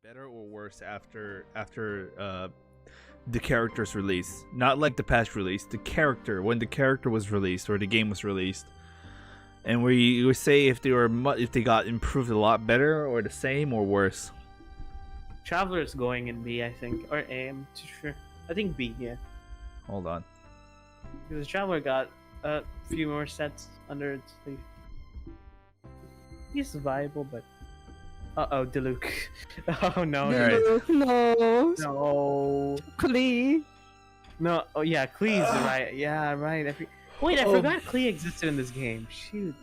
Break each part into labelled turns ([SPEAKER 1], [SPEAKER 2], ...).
[SPEAKER 1] better or worse after the character's release? Not like the patch release, the character, when the character was released or the game was released. And we would say if they got improved a lot better or the same or worse.
[SPEAKER 2] Traveler's going in B, I think, or A. I'm too sure. I think B, yeah.
[SPEAKER 1] Hold on.
[SPEAKER 2] Because Traveler got a few more sets under its sleeve. He's viable, but Diluc. Oh no!
[SPEAKER 1] Alright.
[SPEAKER 3] No.
[SPEAKER 2] No.
[SPEAKER 3] Klee.
[SPEAKER 2] No. Oh yeah, Klee's right. Yeah, right. Wait, I forgot Klee existed in this game. Shoot.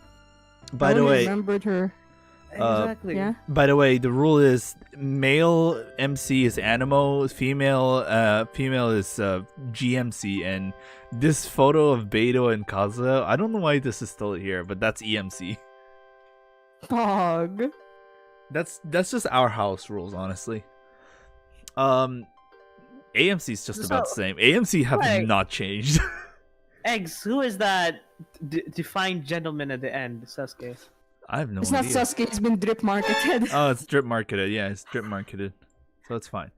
[SPEAKER 1] By the way,
[SPEAKER 3] remembered her.
[SPEAKER 2] Exactly.
[SPEAKER 3] Yeah.
[SPEAKER 1] by the way, the rule is male MC is Animo, female is GMC, and this photo of Beidou and Kazuha, I don't know why this is still here, but that's EMC.
[SPEAKER 3] Dog.
[SPEAKER 1] That's just our house rules, honestly. AMC is just about the same. AMC have not changed.
[SPEAKER 2] Eggs, who is that defined gentleman at the end, Sasuke?
[SPEAKER 1] I have no
[SPEAKER 3] It's
[SPEAKER 1] idea.
[SPEAKER 3] not Sasuke, it's been drip marketed.
[SPEAKER 1] Oh, it's drip marketed. Yeah, it's drip marketed. So it's fine.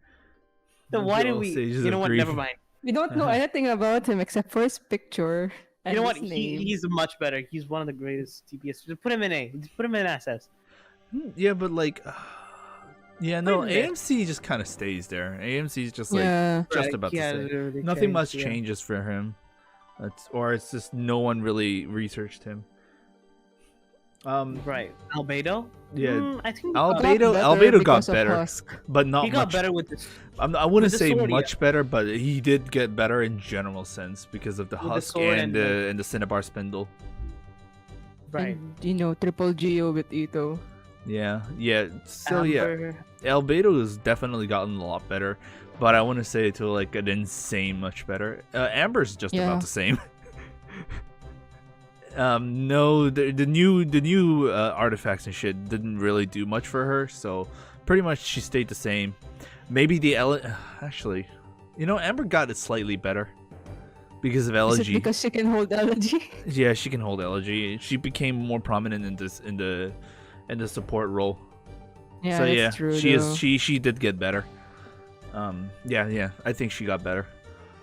[SPEAKER 2] Then why did
[SPEAKER 1] Dual
[SPEAKER 2] we...
[SPEAKER 1] stages
[SPEAKER 2] You know
[SPEAKER 1] of
[SPEAKER 2] what?
[SPEAKER 1] grief.
[SPEAKER 2] Never mind.
[SPEAKER 3] We don't know anything about him except for his picture. And
[SPEAKER 2] You know what?
[SPEAKER 3] his name.
[SPEAKER 2] He's much better. He's one of the greatest TPS. Just put him in A. Just put him in SS.
[SPEAKER 1] Yeah, but like... yeah, no,
[SPEAKER 2] Wait a minute.
[SPEAKER 1] AMC just kind of stays there. AMC is just like...
[SPEAKER 3] Yeah.
[SPEAKER 1] just about the
[SPEAKER 2] Yeah,
[SPEAKER 1] same.
[SPEAKER 2] literally
[SPEAKER 1] Nothing
[SPEAKER 2] changed,
[SPEAKER 1] much
[SPEAKER 2] yeah.
[SPEAKER 1] changes for him. Or it's just no one really researched him.
[SPEAKER 2] Right. Albedo?
[SPEAKER 1] Yeah.
[SPEAKER 2] I think
[SPEAKER 1] Albedo got better,
[SPEAKER 3] Husk.
[SPEAKER 1] but not
[SPEAKER 2] he got
[SPEAKER 1] much.
[SPEAKER 2] better with this.
[SPEAKER 1] I wouldn't
[SPEAKER 2] with the
[SPEAKER 1] say
[SPEAKER 2] sword,
[SPEAKER 1] much better, but he did get better in general sense because of the
[SPEAKER 2] With the
[SPEAKER 1] husk
[SPEAKER 2] sword
[SPEAKER 1] and
[SPEAKER 2] and
[SPEAKER 1] the Cinnabar spindle.
[SPEAKER 2] Right.
[SPEAKER 3] And, triple Geo with Ito.
[SPEAKER 1] Yeah. So yeah,
[SPEAKER 2] Amber.
[SPEAKER 1] Albedo has definitely gotten a lot better, but I wouldn't say to like an insane much better. Amber's just
[SPEAKER 3] Yeah.
[SPEAKER 1] about the same. No, the new artifacts and shit didn't really do much for her, so pretty much she stayed the same. Maybe actually, Amber got it slightly better because of
[SPEAKER 3] Is it
[SPEAKER 1] elegy.
[SPEAKER 3] because she can hold elegy?
[SPEAKER 1] Yeah, she can hold elegy. She became more prominent in the support role.
[SPEAKER 3] Yeah,
[SPEAKER 1] So
[SPEAKER 3] that's
[SPEAKER 1] yeah,
[SPEAKER 3] true,
[SPEAKER 1] she
[SPEAKER 3] though.
[SPEAKER 1] she did get better. Yeah, I think she got better.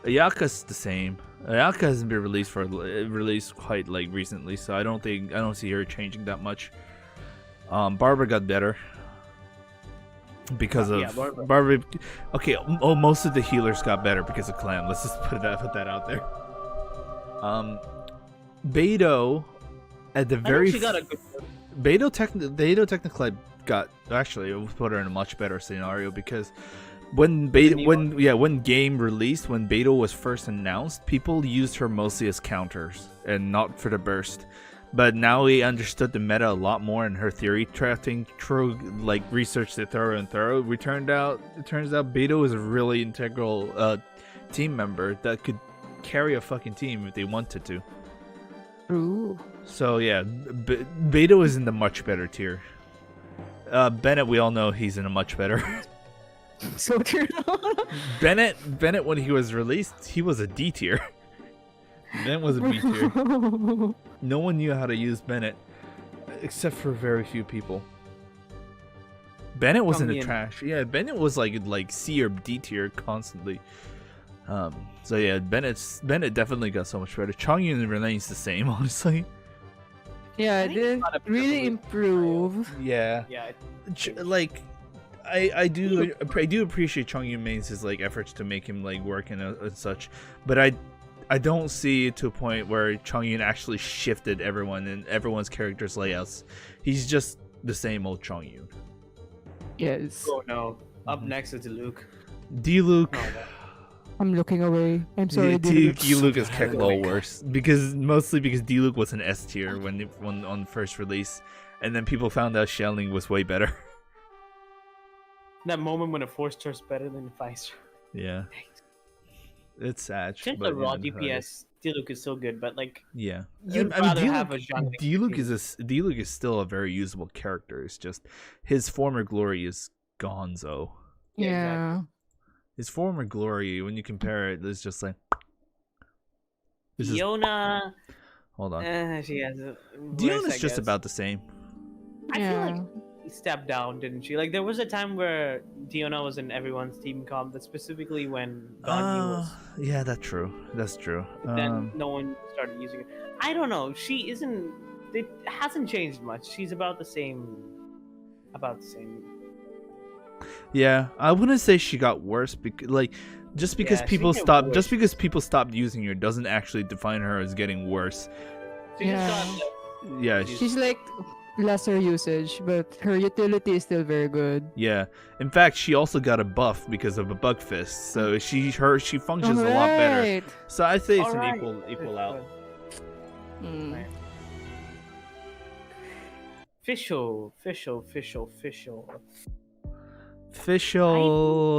[SPEAKER 1] Ayaka's the same. Ayaka hasn't been released quite like recently, so I don't see her changing that much. Barbara got better because of
[SPEAKER 2] Yeah, Barbara.
[SPEAKER 1] Barbara. Okay, most of the healers got better because of Clam. Let's just put that out there. Beidou at the
[SPEAKER 2] I
[SPEAKER 1] very
[SPEAKER 2] think she got a good.
[SPEAKER 1] Beidou technically got actually it would put her in a much better scenario because when game released, when Beidou was first announced, people used her mostly as counters and not for the burst. But now we understood the meta a lot more, and her theory crafting, researched it thorough. It turns out Beidou is a really integral team member that could carry a fucking team if they wanted to.
[SPEAKER 3] True.
[SPEAKER 1] So yeah, Beidou is in the much better tier. Bennett, we all know he's in a much better.
[SPEAKER 3] So true.
[SPEAKER 1] Bennett, when he was released, he was a D tier. Bennett was a B tier. No one knew how to use Bennett, except for very few people. Bennett was in the trash. Yeah, Bennett was like C or D tier constantly. So yeah, Bennett definitely got so much better. Chongyun remains the same, honestly.
[SPEAKER 3] Yeah,
[SPEAKER 2] I
[SPEAKER 3] it
[SPEAKER 2] think
[SPEAKER 3] did
[SPEAKER 2] it's not a
[SPEAKER 3] really
[SPEAKER 2] privilege.
[SPEAKER 3] improve.
[SPEAKER 1] Yeah.
[SPEAKER 2] Yeah.
[SPEAKER 1] I do appreciate Chongyun Main's like efforts to make him like work and such, but I don't see it to a point where Chongyun actually shifted everyone and everyone's characters layouts. He's just the same old Chongyun.
[SPEAKER 3] Yes.
[SPEAKER 2] Oh no. Up next is Luke.
[SPEAKER 1] D-Luke.
[SPEAKER 3] I'm looking away. I'm sorry,
[SPEAKER 1] D-Luke is kept a little worse mostly because D-Luke was an S tier when on first release, and then people found out Shelling was way better.
[SPEAKER 2] That moment when a 4-star is better than a 5-star.
[SPEAKER 1] Yeah. It's sad.
[SPEAKER 2] Since the raw DPS, Diluc is so good, but like
[SPEAKER 1] yeah,
[SPEAKER 2] you'd rather have a Zhang
[SPEAKER 1] D-Luke is still a very usable character. It's just his former glory is gonzo.
[SPEAKER 2] Yeah,
[SPEAKER 3] Yeah.
[SPEAKER 2] exactly.
[SPEAKER 1] His former glory, when you compare it, is just like.
[SPEAKER 2] Fiona.
[SPEAKER 1] Hold on.
[SPEAKER 2] She has.
[SPEAKER 1] Dion's just about the same.
[SPEAKER 2] I feel like stepped down, didn't she? Like there was a time where Diona was in everyone's team comp, but specifically when Ganyu was.
[SPEAKER 1] Yeah, that's true. That's true.
[SPEAKER 2] Then no one started using it. I don't know. She isn't. It hasn't changed much. She's about the same. About the same.
[SPEAKER 1] Yeah, I wouldn't say she got worse because just because
[SPEAKER 2] Yeah, she
[SPEAKER 1] people
[SPEAKER 2] get
[SPEAKER 1] stopped
[SPEAKER 2] worse.
[SPEAKER 1] just because people stopped using her doesn't actually define her as getting worse.
[SPEAKER 2] She
[SPEAKER 3] Yeah.
[SPEAKER 2] just got.
[SPEAKER 1] Yeah,
[SPEAKER 3] She's like lesser usage, but her utility is still very good.
[SPEAKER 1] yeah. In fact, she also got a buff because of a bug fist, so she functions a lot better.
[SPEAKER 3] Alright.
[SPEAKER 1] So I say it's
[SPEAKER 2] Alright.
[SPEAKER 1] an equal out.
[SPEAKER 3] Mm.
[SPEAKER 2] Right. Fischl.
[SPEAKER 1] Fischl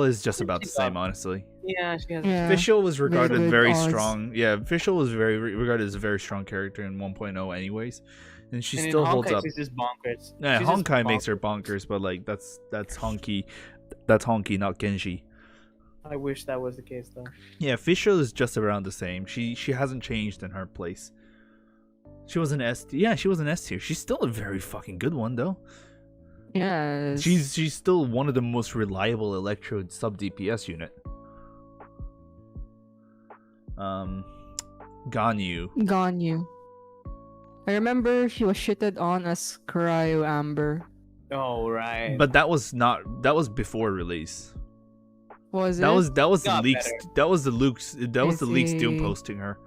[SPEAKER 1] is just about the
[SPEAKER 2] she
[SPEAKER 1] same,
[SPEAKER 2] got-
[SPEAKER 1] honestly.
[SPEAKER 2] Yeah, she has.
[SPEAKER 3] Yeah.
[SPEAKER 1] Fischl was regarded
[SPEAKER 3] good
[SPEAKER 1] very
[SPEAKER 3] odds.
[SPEAKER 1] strong. Yeah, Fischl was regarded as a very strong character in 1.0 anyways, and she
[SPEAKER 2] And
[SPEAKER 1] still
[SPEAKER 2] in
[SPEAKER 1] holds
[SPEAKER 2] Honkai,
[SPEAKER 1] up.
[SPEAKER 2] she's just bonkers.
[SPEAKER 1] Yeah,
[SPEAKER 2] She's just
[SPEAKER 1] Honkai makes her
[SPEAKER 2] bonkers.
[SPEAKER 1] bonkers, but like that's Honky, not Genji.
[SPEAKER 2] I wish that was the case though.
[SPEAKER 1] Yeah, Fischl is just around the same. She hasn't changed in her place. She was an S. Yeah, she was an S tier. She's still a very fucking good one though.
[SPEAKER 3] Yes.
[SPEAKER 1] She's still one of the most reliable Electrode sub DPS unit. Ganyu.
[SPEAKER 3] Ganyu. I remember she was shitted on as Cryo Amber.
[SPEAKER 2] Oh right.
[SPEAKER 1] But that was before release.
[SPEAKER 3] Was it?
[SPEAKER 1] That was the
[SPEAKER 2] Got
[SPEAKER 1] leaks.
[SPEAKER 2] better.
[SPEAKER 1] That was the leaks Doom
[SPEAKER 3] see.
[SPEAKER 1] posting her.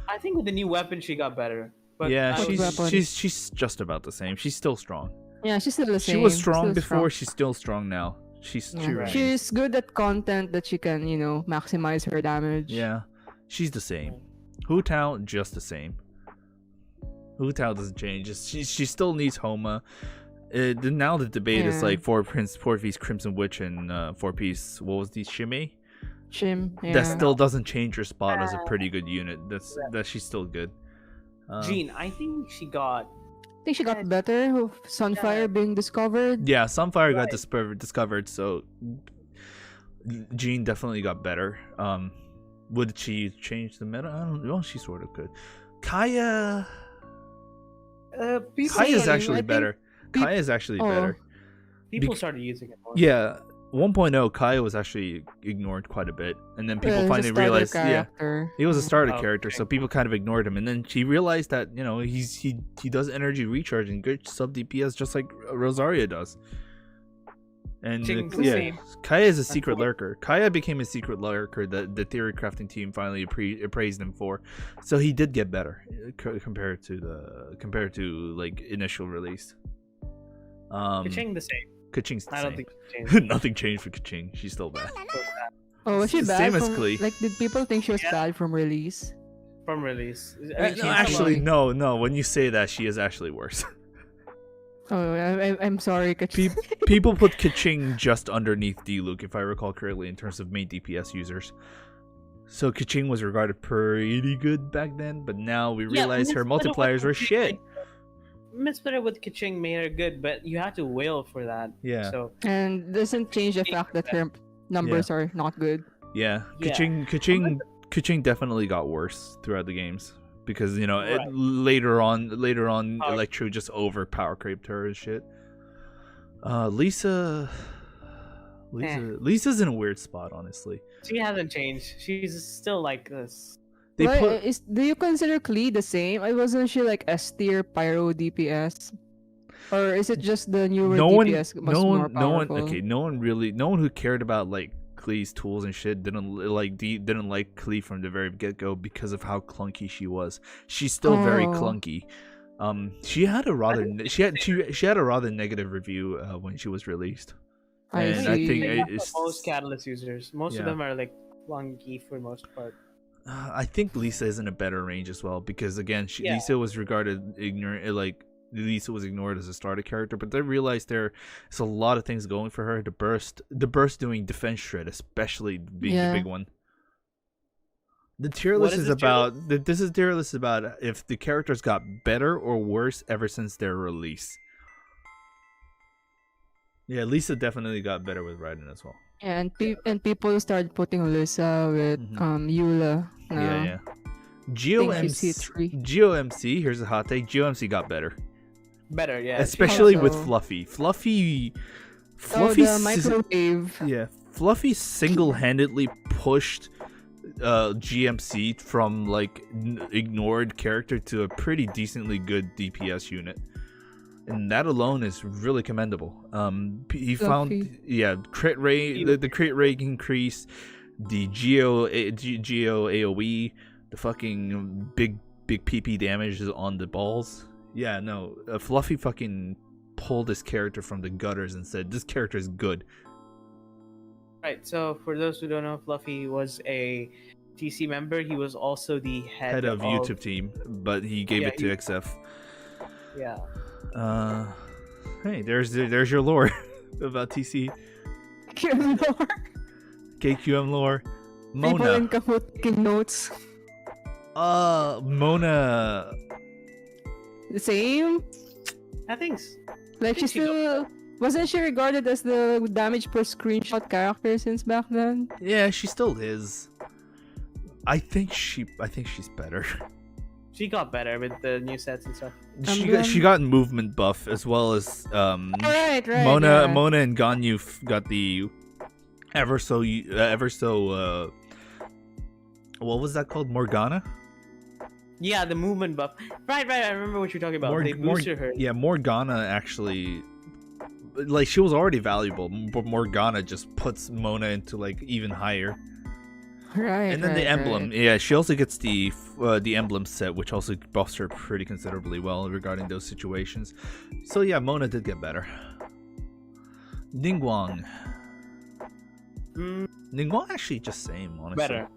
[SPEAKER 2] I think with the new weapon she got better. But
[SPEAKER 1] Yeah,
[SPEAKER 2] I was-
[SPEAKER 1] she's just about the same. She's still strong.
[SPEAKER 3] Yeah, she's still the same.
[SPEAKER 1] She was strong
[SPEAKER 3] still
[SPEAKER 1] before. She's still strong now. She
[SPEAKER 3] Yeah.
[SPEAKER 2] Right.
[SPEAKER 3] She's good at content that she can, maximize her damage.
[SPEAKER 1] Yeah, she's the same. Hu Tao just the same. Hu Tao doesn't change. She still needs Homa. Now the debate is
[SPEAKER 3] Yeah.
[SPEAKER 1] like 4-piece Crimson Witch and 4-piece what was the Shimei?
[SPEAKER 3] Shim. Yeah.
[SPEAKER 1] That still doesn't change her spot as a pretty good unit. That she's still good.
[SPEAKER 2] Jean, I think she got.
[SPEAKER 3] I think she got better with Sunfire being discovered.
[SPEAKER 1] Yeah, Sunfire got discovered, so Jean definitely got better. Would she change the meta? I don't know. She sort of could. Kaya.
[SPEAKER 2] People,
[SPEAKER 1] Kaya's
[SPEAKER 3] See, I
[SPEAKER 1] actually
[SPEAKER 3] think
[SPEAKER 1] better.
[SPEAKER 3] peop-
[SPEAKER 1] Kaya's actually
[SPEAKER 3] Oh.
[SPEAKER 1] better.
[SPEAKER 2] people started using it more.
[SPEAKER 1] Yeah, 1.0 Kaya was actually ignored quite a bit, and then people
[SPEAKER 3] He's a
[SPEAKER 1] finally
[SPEAKER 3] starter
[SPEAKER 1] realized,
[SPEAKER 3] character.
[SPEAKER 1] he was a starter
[SPEAKER 2] Oh,
[SPEAKER 1] character,
[SPEAKER 2] okay.
[SPEAKER 1] so people kind of ignored him, and then she realized that he does energy recharge and good sub DPS just like Rosaria does. And
[SPEAKER 2] Chicken's the
[SPEAKER 1] yeah,
[SPEAKER 2] same.
[SPEAKER 1] Kaya is a secret lurker. Kaya became a secret lurker that the theory crafting team finally appraised him for, so he did get better compared to like initial release.
[SPEAKER 2] Kaching the same.
[SPEAKER 1] Kaching's the
[SPEAKER 2] I don't
[SPEAKER 1] same.
[SPEAKER 2] think it changed.
[SPEAKER 1] Nothing changed for Kaching. She's still bad.
[SPEAKER 3] Oh, was she
[SPEAKER 1] It's the
[SPEAKER 3] bad?
[SPEAKER 1] same as
[SPEAKER 3] from,
[SPEAKER 1] Klee.
[SPEAKER 3] Like, did people think she was
[SPEAKER 2] Yeah.
[SPEAKER 3] bad from release?
[SPEAKER 2] From release. I mean,
[SPEAKER 1] No,
[SPEAKER 2] she's
[SPEAKER 1] actually,
[SPEAKER 2] about-
[SPEAKER 1] no. When you say that, she is actually worse.
[SPEAKER 3] Oh, I'm sorry, Kach-
[SPEAKER 1] People put Kaching just underneath D-Luke, if I recall correctly, in terms of main DPS users. So Kaching was regarded pretty good back then, but now we
[SPEAKER 2] Yeah,
[SPEAKER 1] realize her
[SPEAKER 2] Miss Little
[SPEAKER 1] multipliers were
[SPEAKER 2] with
[SPEAKER 1] shit.
[SPEAKER 2] Kaching- Miss Splitter with Kaching made her good, but you had to wail for that.
[SPEAKER 1] Yeah.
[SPEAKER 2] So
[SPEAKER 3] and doesn't change the fact that her numbers are not good.
[SPEAKER 1] Yeah,
[SPEAKER 2] Yeah.
[SPEAKER 1] Kaching definitely got worse throughout the games because
[SPEAKER 2] Right.
[SPEAKER 1] later on
[SPEAKER 2] Oh.
[SPEAKER 1] Electro just overpower creeped her and shit. Lisa's in a weird spot, honestly.
[SPEAKER 2] she hasn't changed. She's still like this.
[SPEAKER 1] They
[SPEAKER 3] Why-
[SPEAKER 1] put
[SPEAKER 3] do you consider Klee the same? Wasn't she like S tier pyro DPS? Or is it just the newer DPS was more powerful?
[SPEAKER 1] no one who cared about like Klee's tools and shit didn't like Klee from the very get-go because of how clunky she was. She's still very
[SPEAKER 3] Oh.
[SPEAKER 1] clunky. She had a rather she had a rather negative review when she was released.
[SPEAKER 3] I
[SPEAKER 1] and I
[SPEAKER 3] see.
[SPEAKER 1] think
[SPEAKER 2] That's
[SPEAKER 1] it's
[SPEAKER 2] most Catalyst users. Most
[SPEAKER 1] Yeah.
[SPEAKER 2] of them are like clunky for the most part.
[SPEAKER 1] I think Lisa is in a better range as well because again,
[SPEAKER 2] Yeah.
[SPEAKER 1] Lisa was regarded ignorant. Lisa was ignored as a starter character, but they realized there's a lot of things going for her. The burst doing defense shred, especially being
[SPEAKER 3] Yeah.
[SPEAKER 1] the big one. The tier
[SPEAKER 2] What
[SPEAKER 1] list
[SPEAKER 2] is
[SPEAKER 1] is
[SPEAKER 2] the tier
[SPEAKER 1] about this is tier list about if the characters got better or worse ever since their release. Yeah, Lisa definitely got better with Raiden as well.
[SPEAKER 3] Yeah, and people started putting Lisa with
[SPEAKER 1] Mhm.
[SPEAKER 3] Eula.
[SPEAKER 1] Yeah, yeah.
[SPEAKER 3] think she's tier 3.
[SPEAKER 1] GOMC, here's a hot take. GOMC got better.
[SPEAKER 2] better. Yeah,
[SPEAKER 1] especially with
[SPEAKER 3] Also-
[SPEAKER 1] Fluffy.
[SPEAKER 3] Oh,
[SPEAKER 1] Fluffy,
[SPEAKER 3] the microwave.
[SPEAKER 1] yeah, Fluffy single-handedly pushed GMC from like ignored character to a pretty decently good DPS unit, and that alone is really commendable. He found
[SPEAKER 3] Fluffy.
[SPEAKER 1] crit rate, the crit rate increase, the geo AOE, the fucking big PP damage is on the balls. Yeah, no, Fluffy fucking pulled this character from the gutters and said this character is good.
[SPEAKER 2] Right. So for those who don't know, Fluffy was a TC member. He was also the head
[SPEAKER 1] Of YouTube team, but he gave it to XF.
[SPEAKER 2] Yeah.
[SPEAKER 1] Hey, there's your lore about TC. KQM lore.
[SPEAKER 3] People in
[SPEAKER 1] Mona.
[SPEAKER 3] Kahoot taking notes.
[SPEAKER 1] Mona.
[SPEAKER 3] The same.
[SPEAKER 2] I think.
[SPEAKER 3] Like she still wasn't she regarded as the damage per screenshot character since back then?
[SPEAKER 1] Yeah, she still is. I think she's better.
[SPEAKER 2] She got better with the new sets and stuff.
[SPEAKER 1] She got movement buff as well as
[SPEAKER 3] Right.
[SPEAKER 1] Mona
[SPEAKER 3] Yeah.
[SPEAKER 1] Mona and Ganyu got the ever so what was that called? Morgana?
[SPEAKER 2] Yeah, the movement buff. Right. I remember what you're talking about. They boosted her.
[SPEAKER 1] Yeah, Morgana actually, like, she was already valuable, but Morgana just puts Mona into like even higher.
[SPEAKER 3] Right.
[SPEAKER 1] And then the emblem, yeah, she also gets the emblem set, which also buffs her pretty considerably well regarding those situations. So yeah, Mona did get better. Ningguang. Ningguang actually just same, honestly.
[SPEAKER 2] Better.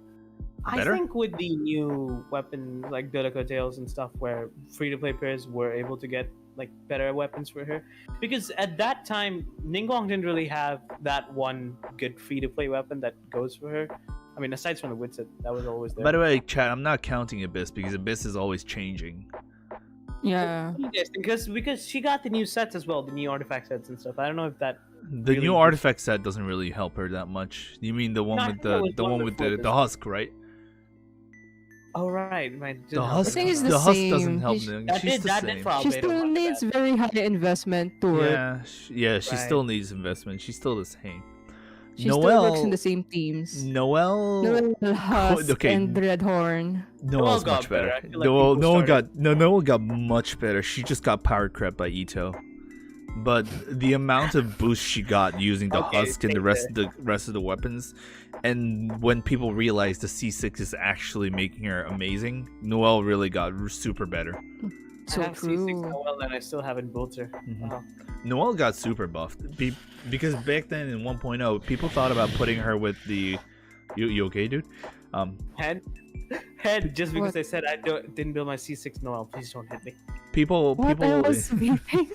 [SPEAKER 2] I think with the new weapon like Dodoko Tales and stuff, where free-to-play players were able to get like better weapons for her, because at that time Ningguang didn't really have that one good free-to-play weapon that goes for her. I mean, aside from the Witset, that was always there.
[SPEAKER 1] By the way, chat, I'm not counting Abyss because Abyss is always changing.
[SPEAKER 3] Yeah.
[SPEAKER 2] Because she got the new sets as well, the new artifact sets and stuff. I don't know if that
[SPEAKER 1] The
[SPEAKER 2] really
[SPEAKER 1] new artifact set doesn't really help her that much. You mean the one
[SPEAKER 2] No,
[SPEAKER 1] with
[SPEAKER 2] I think it
[SPEAKER 1] the
[SPEAKER 2] was
[SPEAKER 1] one
[SPEAKER 2] one
[SPEAKER 1] with
[SPEAKER 2] before
[SPEAKER 1] the
[SPEAKER 2] this.
[SPEAKER 1] husk, right?
[SPEAKER 2] Oh right.
[SPEAKER 1] The husk,
[SPEAKER 3] think it's
[SPEAKER 1] the
[SPEAKER 3] the
[SPEAKER 1] husk doesn't
[SPEAKER 3] same.
[SPEAKER 1] help.
[SPEAKER 2] That
[SPEAKER 1] She's
[SPEAKER 2] did
[SPEAKER 1] the
[SPEAKER 2] that
[SPEAKER 1] same.
[SPEAKER 2] did for
[SPEAKER 3] She
[SPEAKER 2] Albedo,
[SPEAKER 3] still
[SPEAKER 2] not
[SPEAKER 3] needs
[SPEAKER 2] bad.
[SPEAKER 3] very high investment to work.
[SPEAKER 1] Yeah, she
[SPEAKER 2] Right.
[SPEAKER 1] still needs investment. She's still the same.
[SPEAKER 3] She still works in the same teams.
[SPEAKER 1] Noelle,
[SPEAKER 3] Husk
[SPEAKER 1] okay.
[SPEAKER 3] and Redhorn.
[SPEAKER 1] Noelle's
[SPEAKER 2] got
[SPEAKER 1] much better.
[SPEAKER 2] better. I feel like
[SPEAKER 1] Noelle got much better. She just got power crept by Ito. But the amount of boost she got using the
[SPEAKER 2] Okay,
[SPEAKER 1] husk and the rest of the weapons, and when people realized the C6 is actually making her amazing, Noelle really got super better.
[SPEAKER 3] So
[SPEAKER 2] I have C6
[SPEAKER 3] true.
[SPEAKER 2] Noelle and I still haven't built her.
[SPEAKER 1] Mhm.
[SPEAKER 2] Wow.
[SPEAKER 1] Noelle got super buffed because back then in 1.0, people thought about putting her with the. You okay, dude?
[SPEAKER 2] Head, just because
[SPEAKER 3] What?
[SPEAKER 2] I said I didn't build my C6 Noelle. Please don't hit me.
[SPEAKER 1] People.
[SPEAKER 3] What? I was vaping.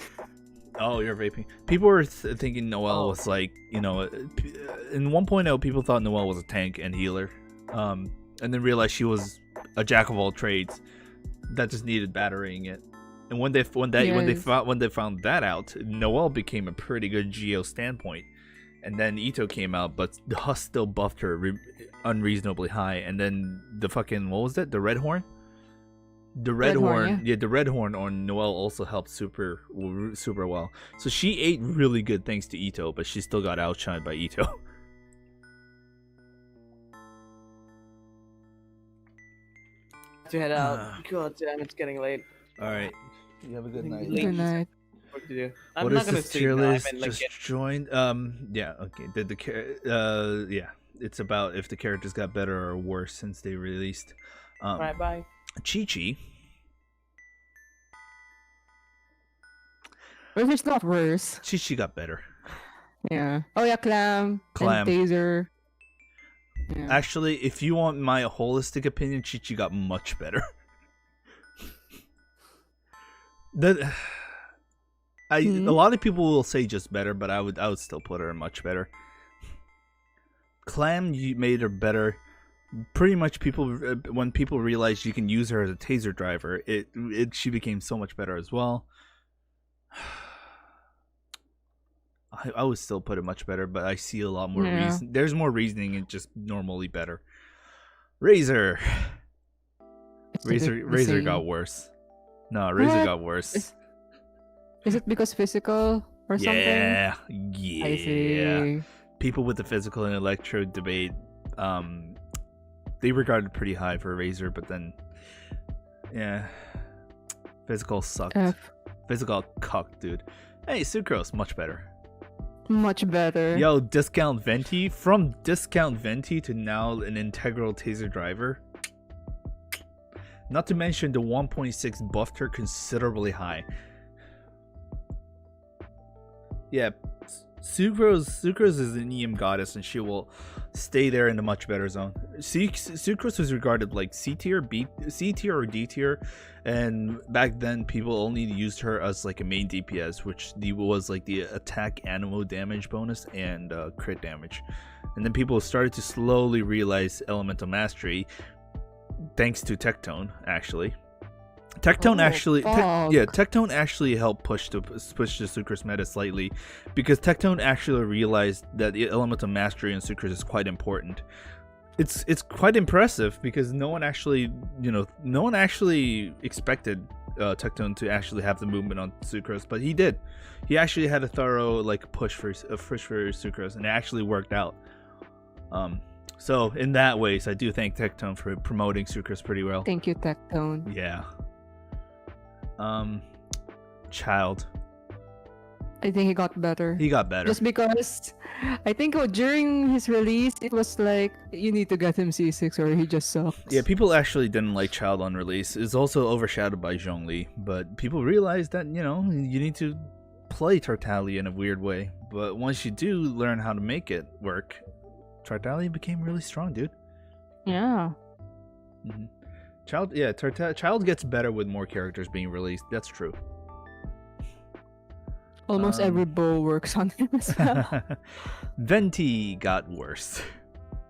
[SPEAKER 1] Oh, you're vaping. People were thinking Noelle was like, in 1.0, people thought Noelle was a tank and healer, and then realized she was a jack of all trades that just needed battering it. And when they found that out, Noelle became a pretty good geo standpoint. And then Ito came out, but the husk still buffed her unreasonably high. And then the fucking, what was that? The red horn. The red horn,
[SPEAKER 3] yeah.
[SPEAKER 1] the red horn on Noelle also helped super well. So she ate really good thanks to Ito, but she still got outshined by Ito.
[SPEAKER 2] To head out. God damn, it's getting late.
[SPEAKER 1] All right, you have a good night.
[SPEAKER 3] Good night.
[SPEAKER 2] What to do? I'm
[SPEAKER 1] What
[SPEAKER 2] not
[SPEAKER 1] is
[SPEAKER 2] gonna
[SPEAKER 1] this
[SPEAKER 2] sleep
[SPEAKER 1] tier
[SPEAKER 2] now. I
[SPEAKER 1] list?
[SPEAKER 2] meant, like,
[SPEAKER 1] Just joined. Yeah, okay. Yeah, it's about if the characters got better or worse since they released.
[SPEAKER 2] Alright, bye.
[SPEAKER 1] Chi-Chi.
[SPEAKER 3] But if it's not worse.
[SPEAKER 1] Chi-Chi got better.
[SPEAKER 3] Yeah. Oh yeah, Clam.
[SPEAKER 1] Clam.
[SPEAKER 3] And Taser. Yeah.
[SPEAKER 1] Actually, if you want my holistic opinion, Chi-Chi got much better. A lot of people will say just better, but I would still put her much better. Clam, you made her better. Pretty much, when people realized you can use her as a taser driver, she became so much better as well. I would still put it much better, but I see a lot more reason. There's more reasoning and just normally better. Razor
[SPEAKER 3] It's
[SPEAKER 1] got
[SPEAKER 3] same.
[SPEAKER 1] worse. No, Razor
[SPEAKER 3] What?
[SPEAKER 1] got worse.
[SPEAKER 3] Is it because physical or something?
[SPEAKER 1] Yeah.
[SPEAKER 3] I see.
[SPEAKER 1] People with the physical and electro debate, they regarded pretty high for Razor, but then, yeah, physical sucked. Physical cucked, dude. Hey, Sucrose, much better.
[SPEAKER 3] Much better.
[SPEAKER 1] Yo, Discount Venti, from Discount Venti to now an integral taser driver. Not to mention the 1.6 buffed her considerably high. Yeah, Sucrose is an EM goddess, and she will stay there in a much better zone. Sucrose was regarded like C tier, or D tier, and back then people only used her as like a main DPS, which was like the attack animo damage bonus and crit damage. And then people started to slowly realize elemental mastery, thanks to Tectone actually. Tectone actually helped push the Sucrose meta slightly, because Tectone actually realized that the elemental mastery in Sucrose is quite important. It's quite impressive, because no one actually expected Tectone to actually have the movement on Sucrose, but he did. He actually had a thorough like push for Sucrose, and it actually worked out. So in that ways, I do thank Tectone for promoting Sucrose pretty well.
[SPEAKER 3] Thank you, Tectone.
[SPEAKER 1] Yeah. Child.
[SPEAKER 3] I think he got better.
[SPEAKER 1] He got better.
[SPEAKER 3] Just because I think during his release, it was like, you need to get him C6 or he just sucks.
[SPEAKER 1] Yeah, people actually didn't like Child on release. It's also overshadowed by Zhongli, but people realized that, you need to play Tartaglia in a weird way. But once you do learn how to make it work, Tartaglia became really strong, dude.
[SPEAKER 3] Yeah.
[SPEAKER 1] Mm-hmm. Child gets better with more characters being released. That's true.
[SPEAKER 3] Almost every bow works on him as well.
[SPEAKER 1] Venti got worse.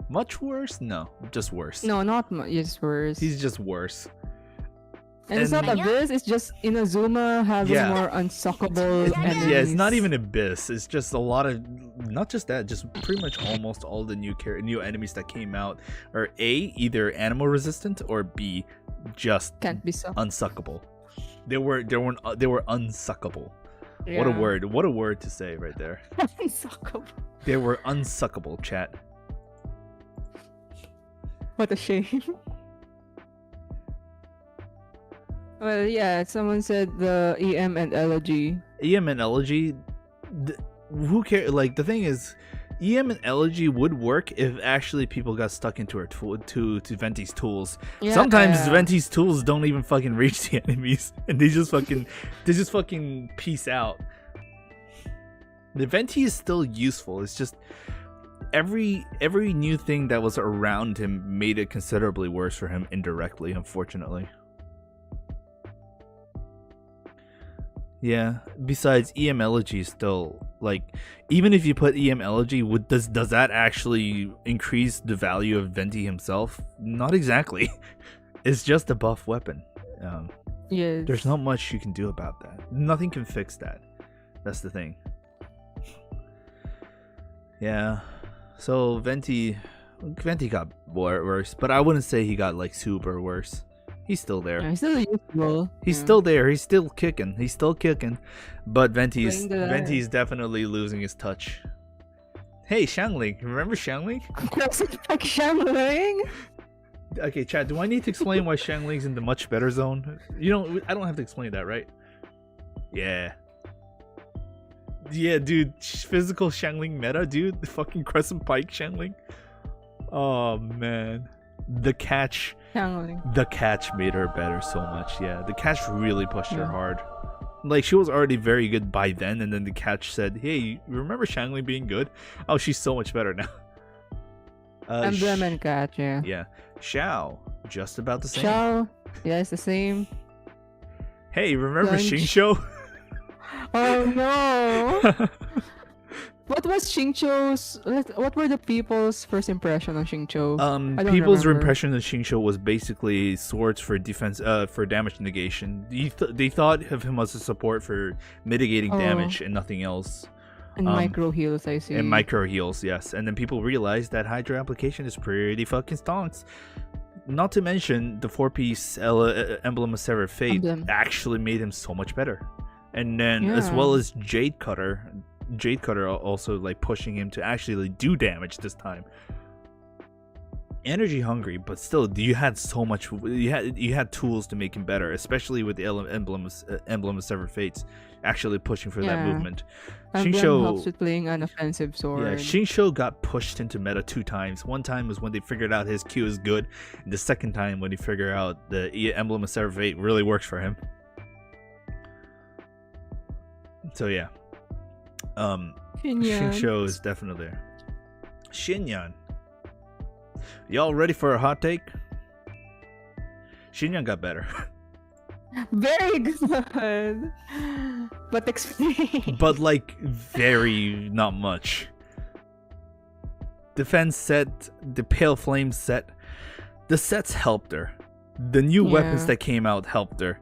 [SPEAKER 1] Much worse? No, just worse.
[SPEAKER 3] No, not much. It's worse.
[SPEAKER 1] He's just worse.
[SPEAKER 3] And it's not Abyss, it's just Inazuma having more unsuckable enemies.
[SPEAKER 1] Yeah, it's not even Abyss. It's just a lot of, not just that, just pretty much almost all the new enemies that came out are A, either animal resistant, or B, just
[SPEAKER 3] can't be sucked.
[SPEAKER 1] Unsuckable. They were unsuckable.
[SPEAKER 3] Yeah.
[SPEAKER 1] What a word to say right there.
[SPEAKER 3] Unsuckable.
[SPEAKER 1] They were unsuckable, chat.
[SPEAKER 3] What a shame. Well, yeah, someone said the EM and Elegy.
[SPEAKER 1] EM and Elegy, who cares? Like, the thing is, EM and Elegy would work if actually people got stuck into her to Venti's tools. Yeah, sometimes Venti's tools don't even fucking reach the enemies, and they just fucking peace out. The Venti is still useful. It's just every new thing that was around him made it considerably worse for him indirectly, unfortunately. Yeah, besides EM Elegy is still, like, even if you put EM Elegy, does that actually increase the value of Venti himself? Not exactly. It's just a buff weapon.
[SPEAKER 3] Yes.
[SPEAKER 1] There's not much you can do about that. Nothing can fix that. That's the thing. Yeah. So Venti got worse, but I wouldn't say he got like super worse. He's still there.
[SPEAKER 3] Yeah, he's still useful.
[SPEAKER 1] He's still there. He's still kicking. But Venti's definitely losing his touch. Hey, Xiangling. Remember Xiangling?
[SPEAKER 3] Like Xiangling?
[SPEAKER 1] Okay, chat. Do I need to explain why Xiangling's in the much better zone? I don't have to explain that, right? Yeah. Yeah, dude. Physical Xiangling meta, dude. The fucking Crescent Pike Xiangling. Oh, man. The catch made her better so much. Yeah, the catch really pushed her hard. Like, she was already very good by then, and then the catch said, hey, you remember Xiangling being good? Oh, she's so much better now.
[SPEAKER 3] Emblem and catch, yeah.
[SPEAKER 1] Yeah. Xiao, just about the same.
[SPEAKER 3] Xiao, yeah, it's the same.
[SPEAKER 1] Hey, remember Xingqiu?
[SPEAKER 3] Oh no. What was Xingqiu's? What were the people's first impression of Xingqiu?
[SPEAKER 1] People's impression of Xingqiu was basically swords for defense, for damage negation. They thought of him as a support for mitigating damage and nothing else.
[SPEAKER 3] And micro heals, I see.
[SPEAKER 1] And micro heals, yes. And then people realized that Hydra application is pretty fucking stonks. Not to mention the 4-piece Emblem of Severed Fate actually made him so much better. and then as well as Jade Cutter also like pushing him to actually do damage this time. Energy hungry, but still, you had so much. You had tools to make him better, especially with the emblem of Severed Fates, actually pushing for that movement.
[SPEAKER 3] Xingqiu helps with playing an offensive sword.
[SPEAKER 1] Yeah, Xingqiu got pushed into meta 2 times. One time was when they figured out his Q is good, and the second time when they figured out the emblem of Severed Fate really works for him. So yeah, Xingqiu is definitely there. Xinyan. Y'all ready for a hot take? Xinyan got better.
[SPEAKER 3] Very good. But explain.
[SPEAKER 1] But like very not much. Defense set, the Pale Flame set, the sets helped her. The new weapons that came out helped her.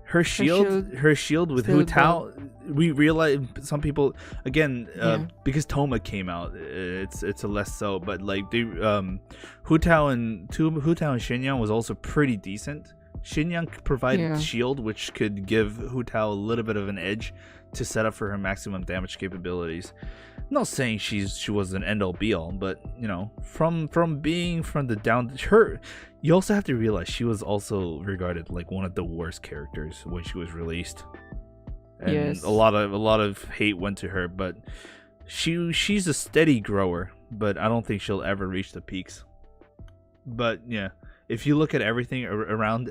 [SPEAKER 1] Her shield with Hu Tao. We realize some people again because Toma came out, it's a less so, but like they Hu Tao and Xinyan was also pretty decent. Xinyan provided shield, which could give Hu Tao a little bit of an edge to set up for her maximum damage capabilities. I'm not saying she was an end all be all, but you know, from the down her. You also have to realize she was also regarded like one of the worst characters when she was released. And a lot of hate went to her, but she's a steady grower, but I don't think she'll ever reach the peaks. But yeah, if you look at everything around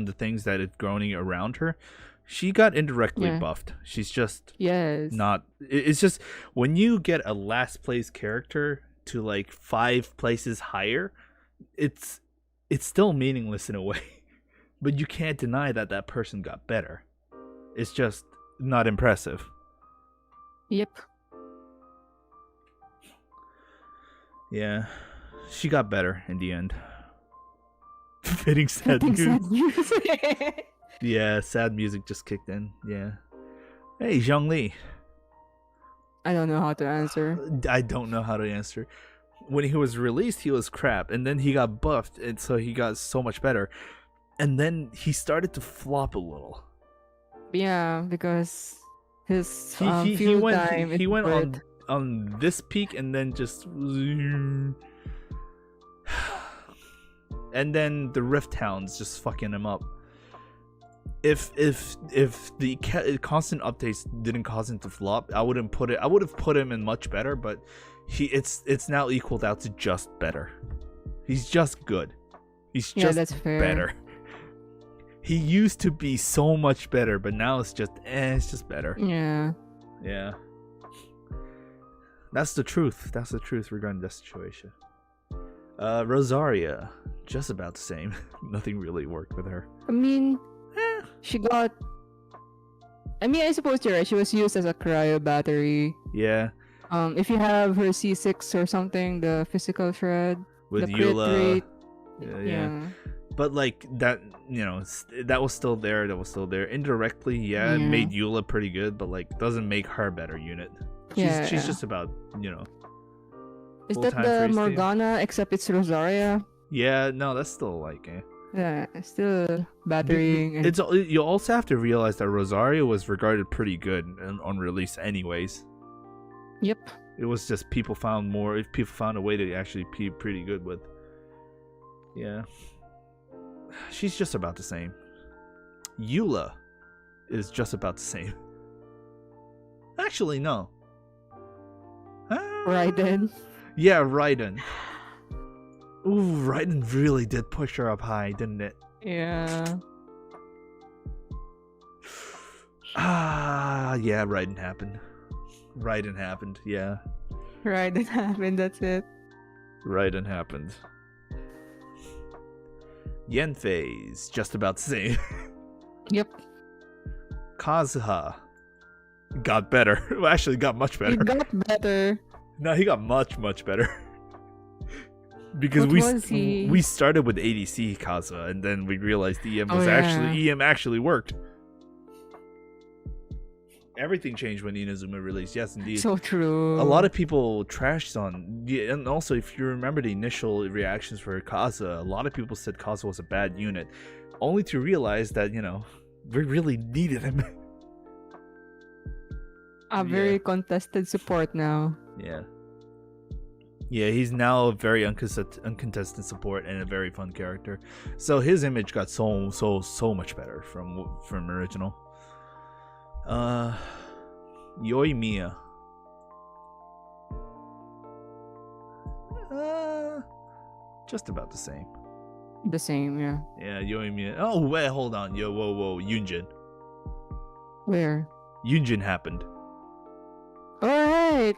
[SPEAKER 1] the things that is growing around her, she got indirectly buffed. She's just not. It's just when you get a last place character to like 5 places higher, it's still meaningless in a way, but you can't deny that person got better. It's just not impressive.
[SPEAKER 3] Yep.
[SPEAKER 1] Yeah, she got better in the end. Fitting sad music. Yeah, sad music just kicked in. Yeah. Hey, Zhongli.
[SPEAKER 3] I don't know how to answer.
[SPEAKER 1] I don't know how to answer. When he was released, he was crap, and then he got buffed, and so he got so much better. And then he started to flop a little.
[SPEAKER 3] Yeah, because his
[SPEAKER 1] he went on this peak and then just and then the Rift Hounds just fucking him up. If the constant updates didn't cause him to flop, I would have put him in much better, but it's now equaled out to just better. He's just good. He's just
[SPEAKER 3] that's fair.
[SPEAKER 1] Better. He used to be so much better, but now it's just better.
[SPEAKER 3] Yeah.
[SPEAKER 1] Yeah. That's the truth. That's the truth regarding this situation. Rosaria, just about the same. Nothing really worked with her.
[SPEAKER 3] I mean, she got. I mean, I suppose you're right. She was used as a cryo battery.
[SPEAKER 1] Yeah.
[SPEAKER 3] If you have her C6 or something, the physical shred
[SPEAKER 1] with
[SPEAKER 3] the
[SPEAKER 1] Eula. Yeah. But like that, you know, that was still there. Indirectly, it made Eula pretty good, but like doesn't make her better unit. She's just about, you know.
[SPEAKER 3] Is that the Morgana team. Except it's Rosaria?
[SPEAKER 1] Yeah, no, that's still like
[SPEAKER 3] yeah, still battering.
[SPEAKER 1] You also have to realize that Rosaria was regarded pretty good on release anyways.
[SPEAKER 3] Yep.
[SPEAKER 1] It was just people found a way to actually be pretty good with. Yeah. She's just about the same. Eula is just about the same. Actually, no.
[SPEAKER 3] Raiden.
[SPEAKER 1] Yeah, Raiden. Ooh, Raiden really did push her up high, didn't it?
[SPEAKER 3] Yeah.
[SPEAKER 1] Yeah, Raiden happened. Yeah.
[SPEAKER 3] Raiden happened, that's it.
[SPEAKER 1] Raiden happened. Yanfei's just about the same.
[SPEAKER 3] Yep.
[SPEAKER 1] Kazuha got better. Well, actually, got much better.
[SPEAKER 3] He got better.
[SPEAKER 1] No, he got much better. Because we started with ADC Kazuha, and then we realized EM actually worked. Everything changed when Inazuma released. Yes, indeed.
[SPEAKER 3] So true.
[SPEAKER 1] A lot of people trashed on, and also if you remember the initial reactions for Kazuha, a lot of people said Kazuha was a bad unit, only to realize that, you know, we really needed him.
[SPEAKER 3] A very contested support now.
[SPEAKER 1] Yeah. Yeah, he's now a very uncontested support and a very fun character. So his image got so much better from original. Yoimiya. Just about the same.
[SPEAKER 3] The same, yeah.
[SPEAKER 1] Yeah, Yoimiya. Oh wait, hold on. Whoa, Yunjin.
[SPEAKER 3] Where?
[SPEAKER 1] Yunjin happened.
[SPEAKER 3] Alright.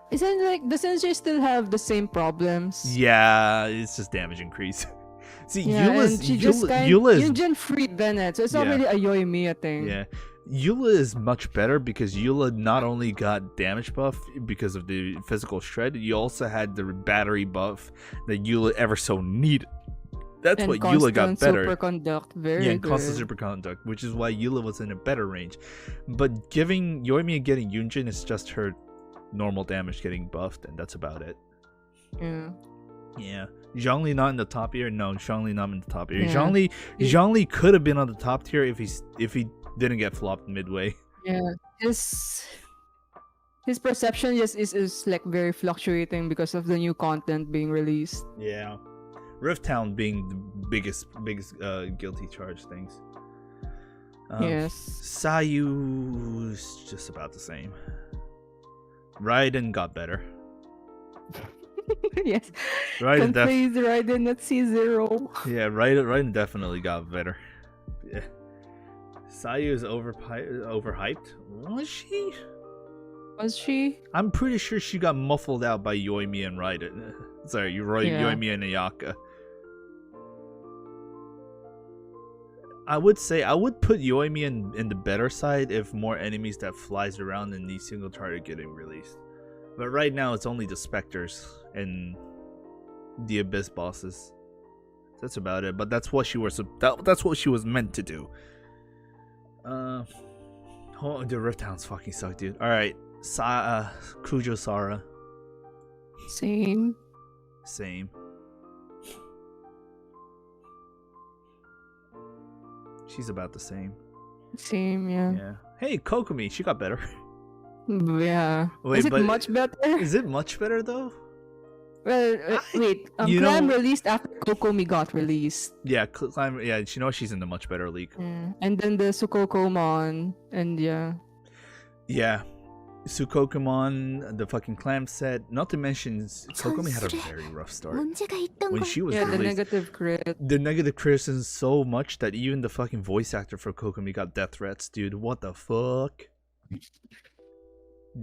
[SPEAKER 3] Isn't like doesn't she still have the same problems?
[SPEAKER 1] Yeah, it's just damage increase. See,
[SPEAKER 3] Yeah,
[SPEAKER 1] Eula's
[SPEAKER 3] Yunjin freed Bennett, so it's not really a Yoimiya thing.
[SPEAKER 1] Yeah. Eula is much better because Eula not only got damage buff because of the physical shred, you also had the battery buff that Eula ever so needed. That's what Eula got better.
[SPEAKER 3] Superconduct, very good.
[SPEAKER 1] Constant superconduct, which is why Eula was in a better range. But giving Yoimiya getting Yunjin is just her normal damage getting buffed, and that's about it. Yeah. Zhongli not in the top tier? No, Zhongli not in the top tier. Yeah. Zhongli could have been on the top tier if he didn't get flopped midway.
[SPEAKER 3] Yeah. His perception is like very fluctuating because of the new content being released.
[SPEAKER 1] Yeah. Rift Town being the biggest guilty charge things.
[SPEAKER 3] Yes.
[SPEAKER 1] Sayu's just about the same. Raiden got better.
[SPEAKER 3] Yes.
[SPEAKER 1] Raiden
[SPEAKER 3] Raiden at C0.
[SPEAKER 1] Yeah, Raiden definitely got better. Yeah. Sayu is overhyped. Was she?
[SPEAKER 3] Was she?
[SPEAKER 1] I'm pretty sure she got muffled out by Yoimiya and Raiden. Sorry, Yoimiya and Ayaka. I would put Yoimiya in the better side if more enemies that flies around in the single target getting released. But right now it's only the Spectres and the Abyss bosses. That's about it. But that's what she was meant to do. The Rift Towns fucking suck, dude. All right, Kujo Sara.
[SPEAKER 3] Same.
[SPEAKER 1] She's about the same.
[SPEAKER 3] Same, yeah.
[SPEAKER 1] Yeah. Hey, Kokomi, she got better.
[SPEAKER 3] Yeah.
[SPEAKER 1] Wait,
[SPEAKER 3] is it much better?
[SPEAKER 1] Is it much better though?
[SPEAKER 3] Well, wait. Climb released after Kokomi got released.
[SPEAKER 1] Yeah, Climb. Yeah, you know she's in the much better league.
[SPEAKER 3] Yeah. And then the Sukokomon, and yeah.
[SPEAKER 1] Yeah, Sukokomon, the fucking Clam set. Not to mention, Kokomi had a very rough start when she was released.
[SPEAKER 3] The negative crit.
[SPEAKER 1] The negative crit is so much that even the fucking voice actor for Kokomi got death threats, dude. What the fuck?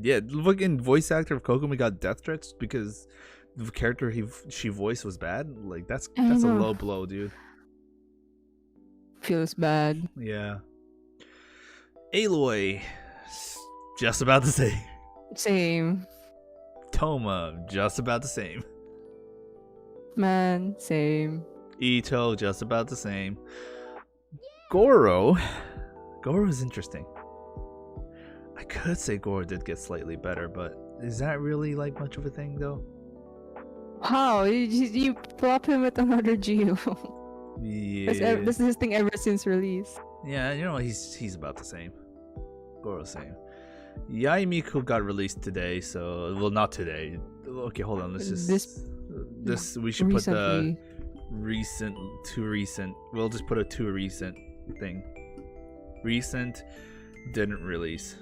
[SPEAKER 1] Yeah, the fucking voice actor of Kokomi got death threats because the character she voiced was bad. Like that's a low blow, dude.
[SPEAKER 3] Feels bad.
[SPEAKER 1] Yeah. Aloy, just about the same.
[SPEAKER 3] Same.
[SPEAKER 1] Toma, just about the same.
[SPEAKER 3] Man, same.
[SPEAKER 1] Ito, just about the same. Goro is interesting. I could say Goro did get slightly better, but is that really like much of a thing though?
[SPEAKER 3] How? You flop him with another Geo.
[SPEAKER 1] Yeah.
[SPEAKER 3] This is his thing ever since release.
[SPEAKER 1] Yeah, you know, he's about the same. Goro's same. Yaimiku got released today, so well, not today. Okay, hold on. Let's just this we should
[SPEAKER 3] recently.
[SPEAKER 1] Put the to recent. We'll just put a to recent thing. Recent didn't release.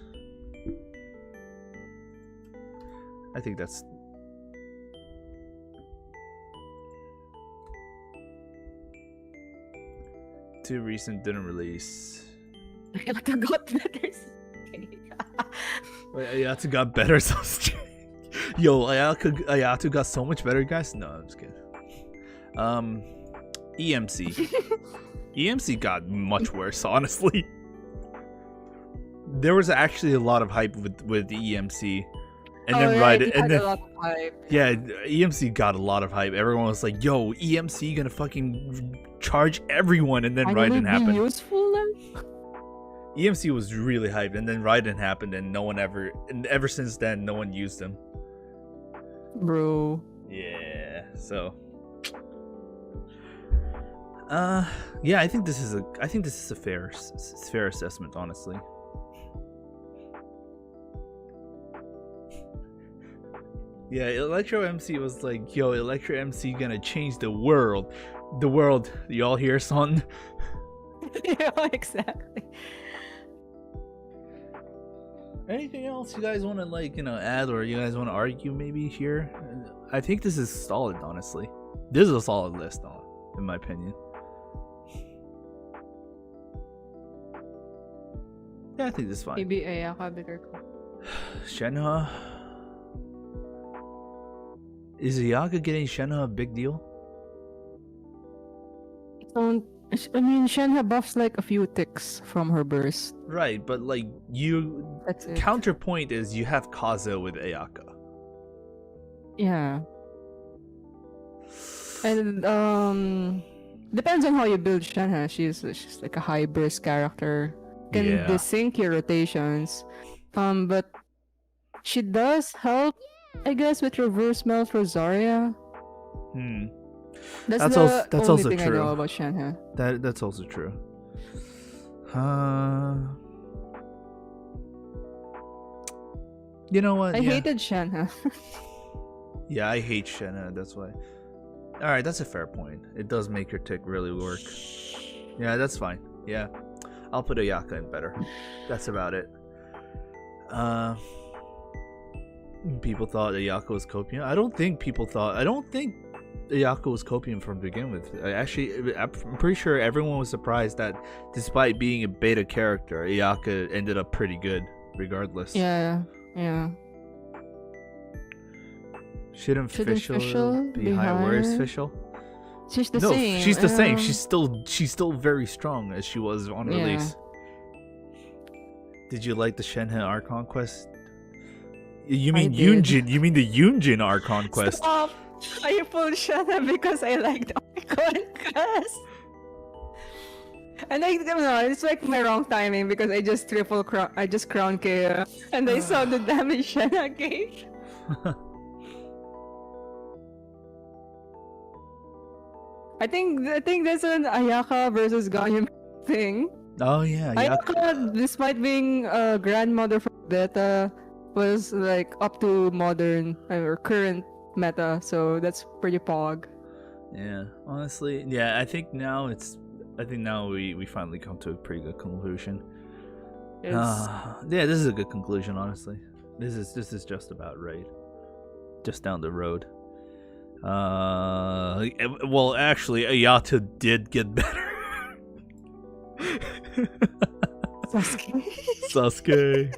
[SPEAKER 1] I think that's too recent didn't release.
[SPEAKER 3] Ayaka got better.
[SPEAKER 1] Wait, Ayatu got better so strange. Yo, Ayatu got so much better, guys. No, I'm just kidding. EMC. EMC got much worse, honestly. There was actually a lot of hype with the EMC. And then yeah, EMC got a lot of hype. Everyone was like, "Yo, EMC gonna fucking charge everyone," and then Raiden happened.
[SPEAKER 3] Useful then?
[SPEAKER 1] EMC was really hyped, and then Raiden happened, and ever since then, no one used him.
[SPEAKER 3] Bro.
[SPEAKER 1] Yeah. So, Yeah, I think this is a fair assessment, honestly. Yeah, Electro MC was like, yo, Electro MC gonna change the world. The world, y'all hear, son?
[SPEAKER 3] Yeah, exactly.
[SPEAKER 1] Anything else you guys want to, like, add, or you guys want to argue maybe here? I think this is solid, honestly. This is a solid list, in my opinion. Yeah, I think this is fine.
[SPEAKER 3] Maybe Ayaka bigger.
[SPEAKER 1] Shenhe. Is Ayaka getting Shenhe a big deal?
[SPEAKER 3] I mean, Shenhe buffs like a few ticks from her burst.
[SPEAKER 1] Right, but like
[SPEAKER 3] That's it.
[SPEAKER 1] Counterpoint is you have Kazo with Ayaka.
[SPEAKER 3] Yeah. And depends on how you build Shenhe. She's like a high burst character. Can desync your rotations. But she does help, I guess, with reverse melt for Zarya. That's the only
[SPEAKER 1] also
[SPEAKER 3] thing
[SPEAKER 1] true.
[SPEAKER 3] I know about Shenhe.
[SPEAKER 1] That's also true. You know what?
[SPEAKER 3] I hated Shenhe.
[SPEAKER 1] Yeah, I hate Shenhe. That's why. All right, that's a fair point. It does make your tick really work. Yeah, that's fine. Yeah, I'll put Ayaka in better. That's about it. People thought Ayaka was copium. I don't think Ayaka was copium from begin with. I'm pretty sure everyone was surprised that despite being a beta character, Ayaka ended up pretty good regardless.
[SPEAKER 3] Yeah.
[SPEAKER 1] Shouldn't Fischl be higher? Where is Fischl?
[SPEAKER 3] She's the same.
[SPEAKER 1] She's the same. She's still very strong as she was on release. Did you like the Shenhe Archon quest? You mean Yunjin? You mean the Yunjin Archon quest?
[SPEAKER 3] Stop! I pulled Shenhe because I liked Archon quest. And I don't know, it's like my wrong timing because I just crown KO and I saw the damage Shenhe gave. I think that's an Ayaka versus Ganyu thing.
[SPEAKER 1] Oh yeah,
[SPEAKER 3] Ayaka, despite being a grandmother for beta, was like up to modern or current meta, so that's pretty pog.
[SPEAKER 1] Yeah, honestly, yeah, I think now we finally come to a pretty good conclusion. Yeah, this is a good conclusion, honestly. This is just about right. Just down the road. Well, actually, Ayato did get better. Sasuke.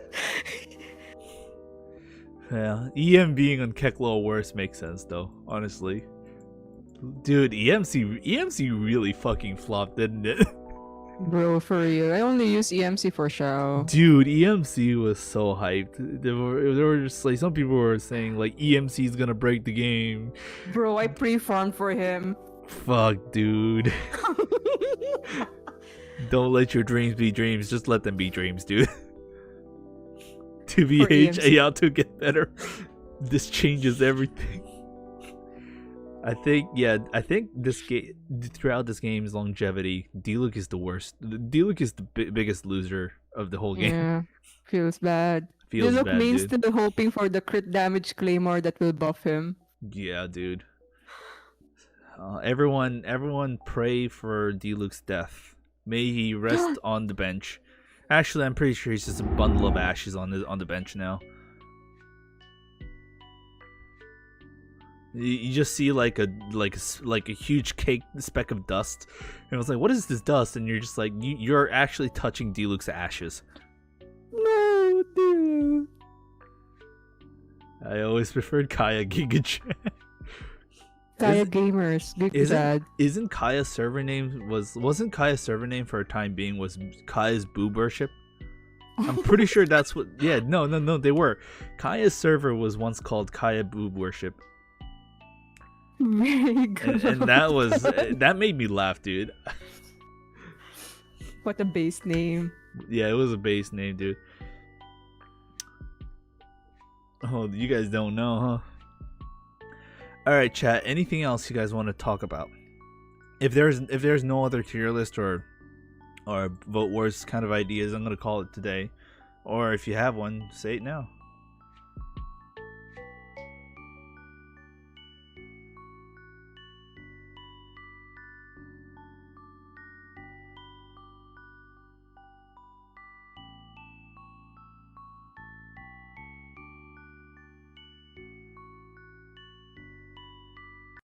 [SPEAKER 1] Yeah, EM being on Keklo worse makes sense though, honestly. Dude, EMC really fucking flopped, didn't it?
[SPEAKER 3] Bro, for real. I only use EMC for show.
[SPEAKER 1] Dude, EMC was so hyped. They were just like, some people were saying like EMC is gonna break the game.
[SPEAKER 3] Bro, I pre-farmed for him.
[SPEAKER 1] Fuck, dude. Don't let your dreams be dreams. Just let them be dreams, dude. TBH, Ayato get better. This changes everything. I think this game, throughout this game's longevity, D-Luke is the worst. D-Luke is the biggest loser of the whole game.
[SPEAKER 3] Yeah, feels bad.
[SPEAKER 1] Feels
[SPEAKER 3] D-Luke
[SPEAKER 1] bad,
[SPEAKER 3] means
[SPEAKER 1] dude.
[SPEAKER 3] still hoping for the crit damage claymore that will buff him.
[SPEAKER 1] Yeah, dude. Everyone pray for D-Luke's death. May he rest on the bench. Actually, I'm pretty sure he's just a bundle of ashes on the bench now. You just see like a huge cake speck of dust, and I was like, "What is this dust?" And you're just like, "You're actually touching D-Luke's ashes."
[SPEAKER 3] No, dude.
[SPEAKER 1] I always preferred Kaya Giga Chat.
[SPEAKER 3] Kaya Gamers, big bad.
[SPEAKER 1] Isn't Kaya's server name wasn't Kaya's server name for a time being was Kaya's Boob Worship? I'm pretty sure that's what. Yeah, no, they were. Kaya's server was once called Kaya Boob Worship.
[SPEAKER 3] Very good.
[SPEAKER 1] And that made me laugh, dude.
[SPEAKER 3] What a base name.
[SPEAKER 1] Yeah, it was a base name, dude. Oh, you guys don't know, huh? Alright, chat, anything else you guys want to talk about? if there's no other tier list or vote wars kind of ideas, I'm gonna call it today. Or if you have one, say it now.